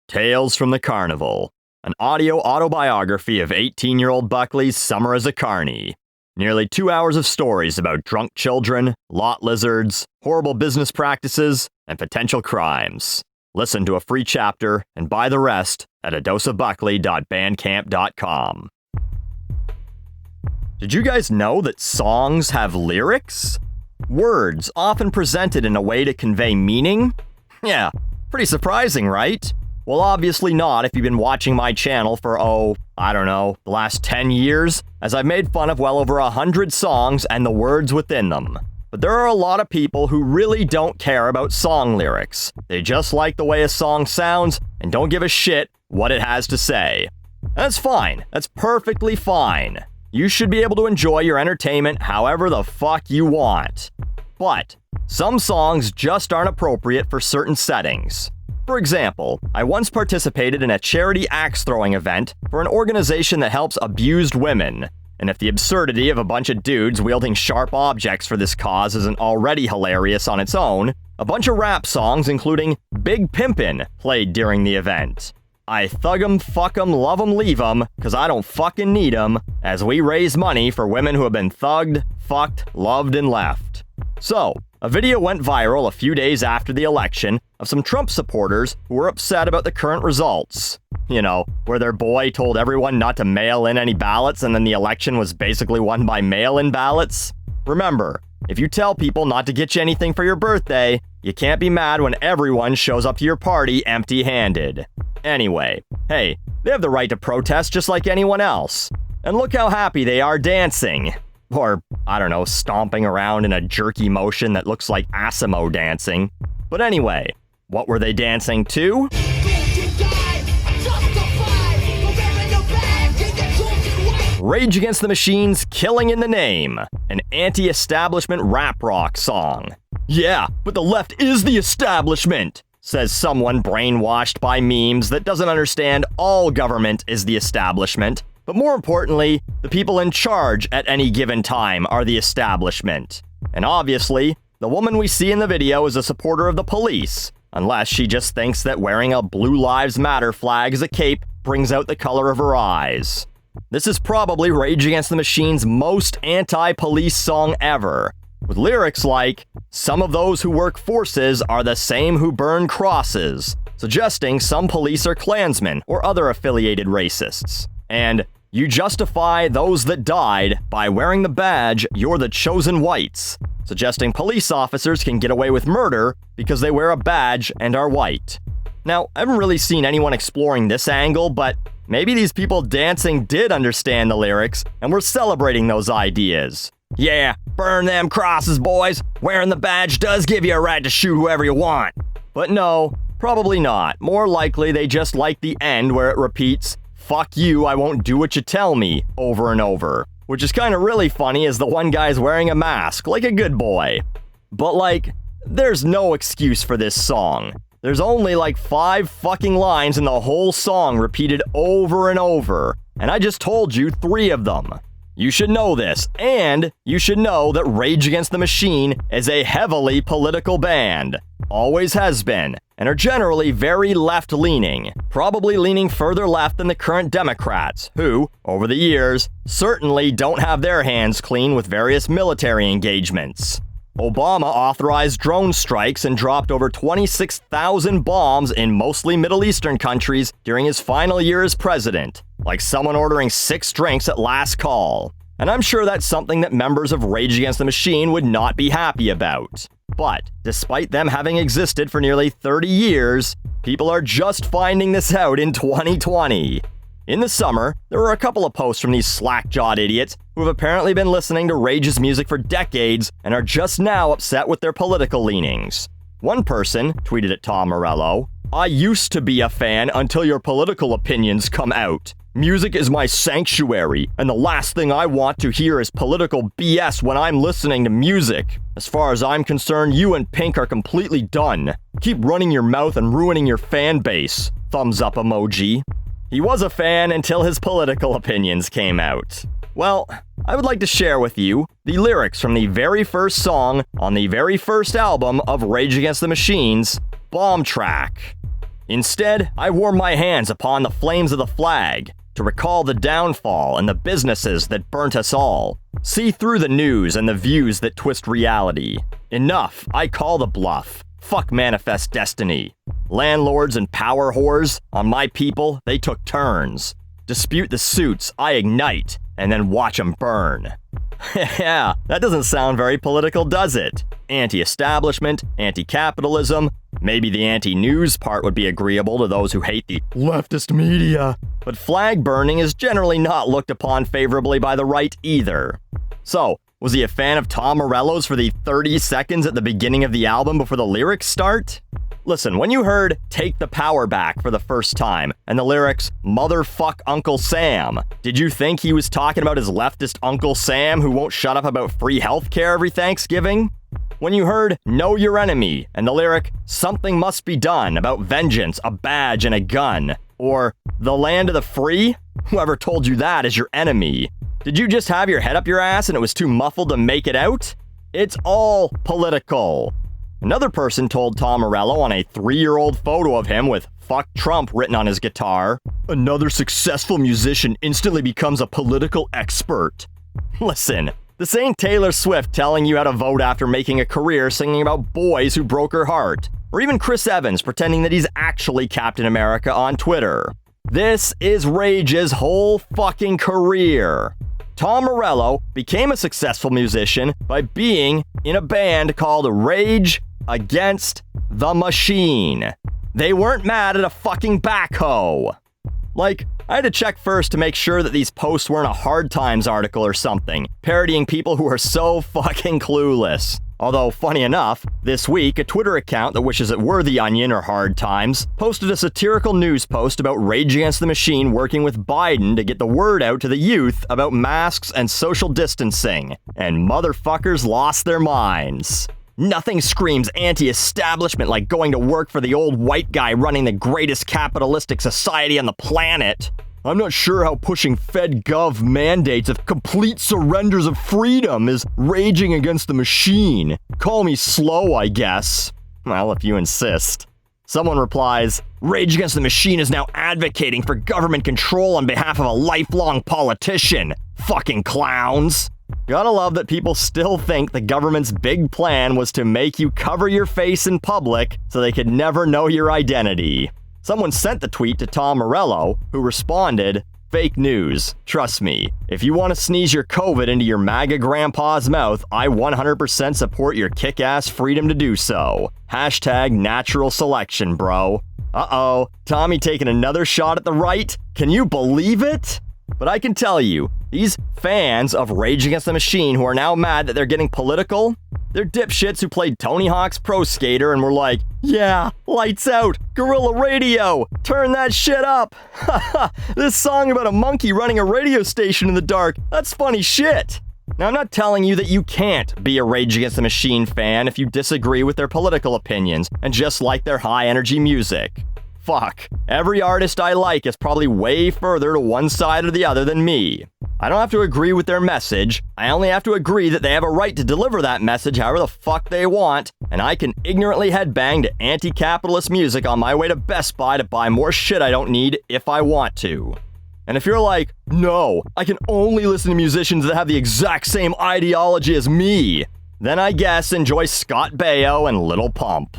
Tales from the Carnival, an audio autobiography of 18-year-old Buckley's summer as a carny. Nearly 2 hours of stories about drunk children, lot lizards, horrible business practices, and potential crimes. Listen to a free chapter and buy the rest at adoseofbuckley.bandcamp.com. Did you guys know that songs have lyrics? Words often presented in a way to convey meaning? Yeah, pretty surprising, right? Well, obviously not if you've been watching my channel for, the last 10 years, as I've made fun of well over 100 songs and the words within them. But there are a lot of people who really don't care about song lyrics. They just like the way a song sounds and don't give a shit what it has to say. That's fine. That's perfectly fine. You should be able to enjoy your entertainment however the fuck you want. But some songs just aren't appropriate for certain settings. For example, I once participated in a charity axe-throwing event for an organization that helps abused women. And if the absurdity of a bunch of dudes wielding sharp objects for this cause isn't already hilarious on its own, a bunch of rap songs including Big Pimpin' played during the event. I thug 'em, fuck 'em, love 'em, leave 'em, cause I don't fucking need 'em, as we raise money for women who have been thugged, fucked, loved, and left. So, a video went viral a few days after the election of some Trump supporters who were upset about the current results. You know, where their boy told everyone not to mail in any ballots and then the election was basically won by mail-in ballots. Remember, if you tell people not to get you anything for your birthday, you can't be mad when everyone shows up to your party empty-handed. Anyway, hey, they have the right to protest just like anyone else. And look how happy they are dancing. Or, stomping around in a jerky motion that looks like Asimo dancing. But anyway, what were they dancing to? Rage Against the Machine's Killing in the Name, an anti-establishment rap rock song. Yeah, but the left is the establishment, says someone brainwashed by memes that doesn't understand all government is the establishment. But more importantly, the people in charge at any given time are the establishment. And obviously, the woman we see in the video is a supporter of the police, unless she just thinks that wearing a Blue Lives Matter flag as a cape brings out the color of her eyes. This is probably Rage Against the Machine's most anti-police song ever, with lyrics like, "Some of those who work forces are the same who burn crosses," suggesting some police are Klansmen or other affiliated racists. And, "You justify those that died by wearing the badge, you're the chosen whites," suggesting police officers can get away with murder because they wear a badge and are white. Now, I haven't really seen anyone exploring this angle, but maybe these people dancing did understand the lyrics and were celebrating those ideas. Yeah, burn them crosses, boys. Wearing the badge does give you a right to shoot whoever you want. But no, probably not. More likely they just like the end where it repeats, "Fuck you, I won't do what you tell me," over and over. Which is kind of really funny as the one guy's wearing a mask, like a good boy. But there's no excuse for this song. There's only 5 fucking lines in the whole song repeated over and over. And I just told you 3 of them. You should know this, and you should know that Rage Against the Machine is a heavily political band. Always has been, and are generally very left-leaning, probably leaning further left than the current Democrats, who, over the years, certainly don't have their hands clean with various military engagements. Obama authorized drone strikes and dropped over 26,000 bombs in mostly Middle Eastern countries during his final year as president, like someone ordering 6 drinks at last call. And I'm sure that's something that members of Rage Against the Machine would not be happy about. But, despite them having existed for nearly 30 years, people are just finding this out in 2020. In the summer, there were a couple of posts from these slack-jawed idiots who have apparently been listening to Rage's music for decades and are just now upset with their political leanings. One person tweeted at Tom Morello, "I used to be a fan until your political opinions come out. Music is my sanctuary, and the last thing I want to hear is political BS when I'm listening to music. As far as I'm concerned, you and Pink are completely done. Keep running your mouth and ruining your fan base. Thumbs up emoji." He was a fan until his political opinions came out. Well, I would like to share with you the lyrics from the very first song on the very first album of Rage Against the Machine's Bomb Track. Instead, I warm my hands upon the flames of the flag to recall the downfall and the businesses that burnt us all. See through the news and the views that twist reality. Enough, I call the bluff. Fuck manifest destiny. Landlords and power whores, on my people, they took turns. Dispute the suits, I ignite, and then watch them burn. Yeah, that doesn't sound very political, does it? Anti-establishment, anti-capitalism, maybe the anti-news part would be agreeable to those who hate the leftist media. But flag burning is generally not looked upon favorably by the right either. So, was he a fan of Tom Morello's for the 30 seconds at the beginning of the album before the lyrics start? Listen, when you heard Take the Power Back for the first time, and the lyrics, Motherfuck Uncle Sam, did you think he was talking about his leftist Uncle Sam who won't shut up about free healthcare every Thanksgiving? When you heard Know Your Enemy, and the lyric, Something Must Be Done, about vengeance, a badge, and a gun, or The Land of the Free? Whoever told you that is your enemy. Did you just have your head up your ass and it was too muffled to make it out? It's all political. Another person told Tom Morello on a 3-year-old photo of him with Fuck Trump written on his guitar, another successful musician instantly becomes a political expert. Listen, this ain't Taylor Swift telling you how to vote after making a career singing about boys who broke her heart, or even Chris Evans pretending that he's actually Captain America on Twitter. This is Rage's whole fucking career. Tom Morello became a successful musician by being in a band called Rage Against the Machine. They weren't mad at a fucking backhoe. Like, I had to check first to make sure that these posts weren't a Hard Times article or something, parodying people who are so fucking clueless. Although, funny enough, this week, a Twitter account that wishes it were The Onion or Hard Times posted a satirical news post about Rage Against the Machine working with Biden to get the word out to the youth about masks and social distancing. And motherfuckers lost their minds. Nothing screams anti-establishment like going to work for the old white guy running the greatest capitalistic society on the planet. I'm not sure how pushing Fed-Gov mandates of complete surrenders of freedom is raging against the machine. Call me slow, I guess. Well, if you insist. Someone replies, Rage Against the Machine is now advocating for government control on behalf of a lifelong politician. Fucking clowns. Gotta love that people still think the government's big plan was to make you cover your face in public so they could never know your identity. Someone sent the tweet to Tom Morello, who responded, Fake news. Trust me, if you want to sneeze your COVID into your MAGA grandpa's mouth, I 100% support your kick-ass freedom to do so. Hashtag natural selection, bro. Uh-oh, Tommy taking another shot at the right? Can you believe it? But I can tell you, these fans of Rage Against the Machine who are now mad that they're getting political, they're dipshits who played Tony Hawk's Pro Skater and were like, yeah, lights out, guerrilla radio, turn that shit up. Haha, this song about a monkey running a radio station in the dark, that's funny shit. Now, I'm not telling you that you can't be a Rage Against the Machine fan if you disagree with their political opinions and just like their high-energy music. Fuck, every artist I like is probably way further to one side or the other than me. I don't have to agree with their message, I only have to agree that they have a right to deliver that message however the fuck they want, and I can ignorantly headbang to anti-capitalist music on my way to Best Buy to buy more shit I don't need if I want to. And if you're like, no, I can only listen to musicians that have the exact same ideology as me, then I guess enjoy Scott Baio and Little Pump.